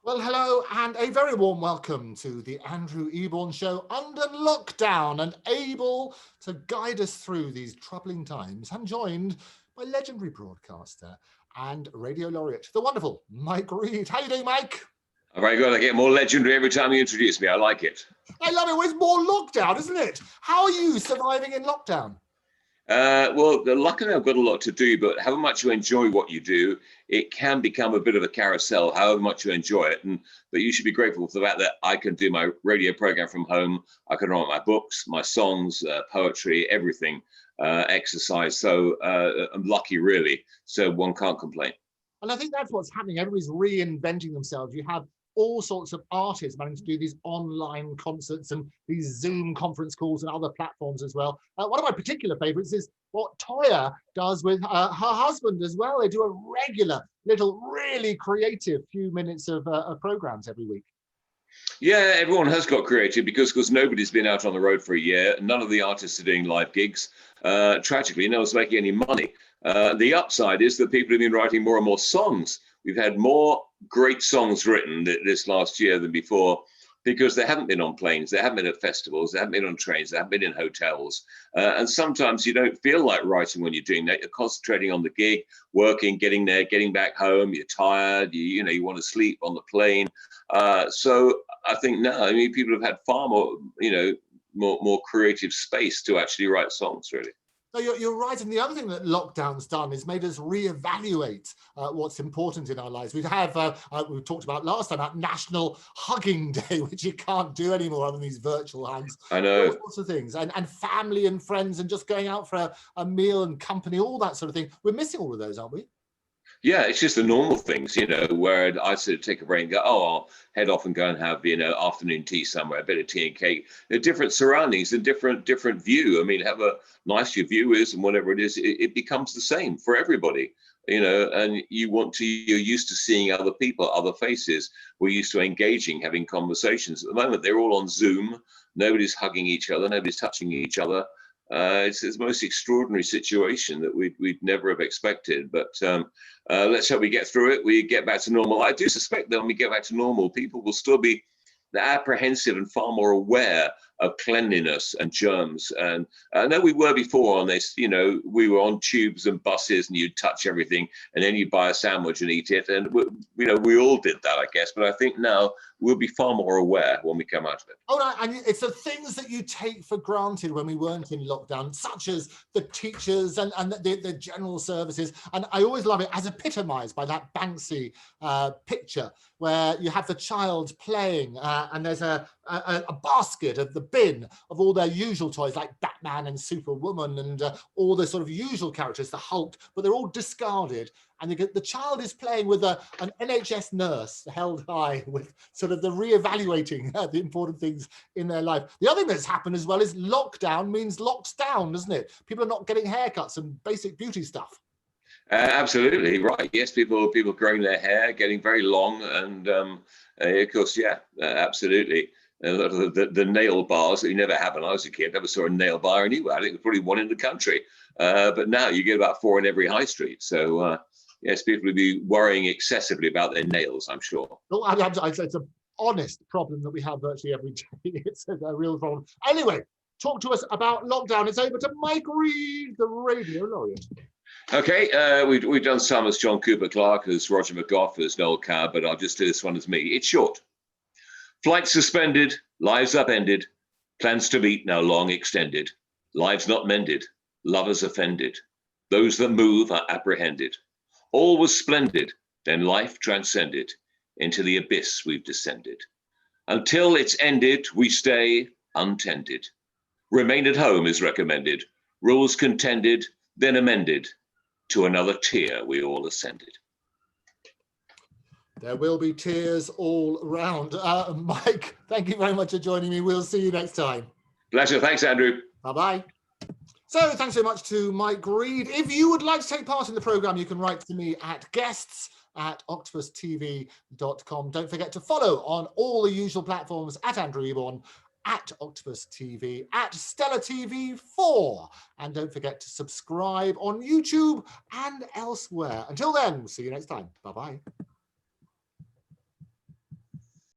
Well, hello and a very warm welcome to the Andrew Eborn Show under lockdown, and able to guide us through these troubling times. I'm joined by legendary broadcaster and radio laureate, the wonderful Mike Reed. How you doing, Mike? Very good. I get more legendary every time you introduce me. I like it. I love it. Well, it's more lockdown, isn't it? How are you surviving in lockdown? Well, luckily I've got a lot to do, but however much you enjoy what you do, it can become a bit of a carousel, however much you enjoy it. But you should be grateful for the fact that I can do my radio program from home. I can write my books, my songs, poetry, everything, exercise. So I'm lucky, really. So one can't complain. And I think that's what's happening. Everybody's reinventing themselves. You have all sorts of artists managing to do these online concerts and these Zoom conference calls and other platforms as well. One of my particular favorites is what Toya does with her husband as well. They do a regular little really creative few minutes of programs every week. Yeah, everyone has got creative because nobody's been out on the road for a year. None of the artists are doing live gigs. Tragically, no one's making any money. The upside is that people have been writing more and more songs. We've had more great songs written this last year than before, because they haven't been on planes, they haven't been at festivals, they haven't been on trains, they haven't been in hotels. And sometimes you don't feel like writing when you're doing that. You're concentrating on the gig, working, getting there, getting back home. You're tired, you want to sleep on the plane. So I think now, I mean, people have had far more, more creative space to actually write songs, really. No, you're right. And the other thing that lockdown's done is made us reevaluate what's important in our lives. We talked about last time about National Hugging Day, which you can't do anymore other than these virtual hugs. I know. All sorts of things. And family and friends and just going out for a meal and company, all that sort of thing. We're missing all of those, aren't we? Yeah, it's just the normal things, where I sort of take a break and go, I'll head off and go and have, afternoon tea somewhere, a bit of tea and cake. They're different surroundings and different view. I mean, have a nice your view is, and whatever it is, it becomes the same for everybody, and you're used to seeing other people, other faces. We're used to engaging, having conversations. At the moment, they're all on Zoom. Nobody's hugging each other. Nobody's touching each other. It's the most extraordinary situation that we'd never have expected. But let's hope we get through it. We get back to normal. I do suspect that when we get back to normal, people will still be apprehensive and far more aware of cleanliness and germs. And I know we were before on this, we were on tubes and buses and you'd touch everything and then you'd buy a sandwich and eat it. And, we all did that, I guess. But I think now we'll be far more aware when we come out of it. Oh, no, and it's the things that you take for granted when we weren't in lockdown, such as the teachers and the general services. And I always love it as epitomized by that Banksy picture where you have the child playing and there's a basket of the bin of all their usual toys like Batman and Superwoman and all the sort of usual characters, the Hulk, but they're all discarded. And the child is playing with an NHS nurse held high with sort of the re-evaluating the important things in their life. The other thing that's happened as well is lockdown means locks down, doesn't it? People are not getting haircuts and basic beauty stuff. Absolutely right. Yes, people growing their hair, getting very long, and of course, yeah, absolutely. A lot of the nail bars that you never had when I was a kid. Never saw a nail bar anywhere. I think there's probably one in the country, but now you get about 4 in every high street. So yes, people will be worrying excessively about their nails, I'm sure. Well, it's an honest problem that we have virtually every day. It's a real problem. Anyway, talk to us about lockdown. It's over to Mike Reed, the radio laureate. Okay, we've done some as John Cooper Clarke, as Roger McGough, as Noel Coward, but I'll just do this one as me. It's short. Flights suspended, lives upended, plans to meet now long extended, lives not mended, lovers offended, those that move are apprehended. All was splendid, then life transcended, into the abyss we've descended. Until it's ended, we stay untended. Remain at home is recommended, rules contended, then amended, to another tier we all ascended. There will be tears all round. Mike, thank you very much for joining me. We'll see you next time. Pleasure. Thanks, Andrew. Bye-bye. So thanks so much to Mike Reed. If you would like to take part in the programme, you can write to me at guests@octopustv.com. Don't forget to follow on all the usual platforms at Andrew Eborn, at Octopus TV, at Stella TV4. And don't forget to subscribe on YouTube and elsewhere. Until then, see you next time. Bye-bye.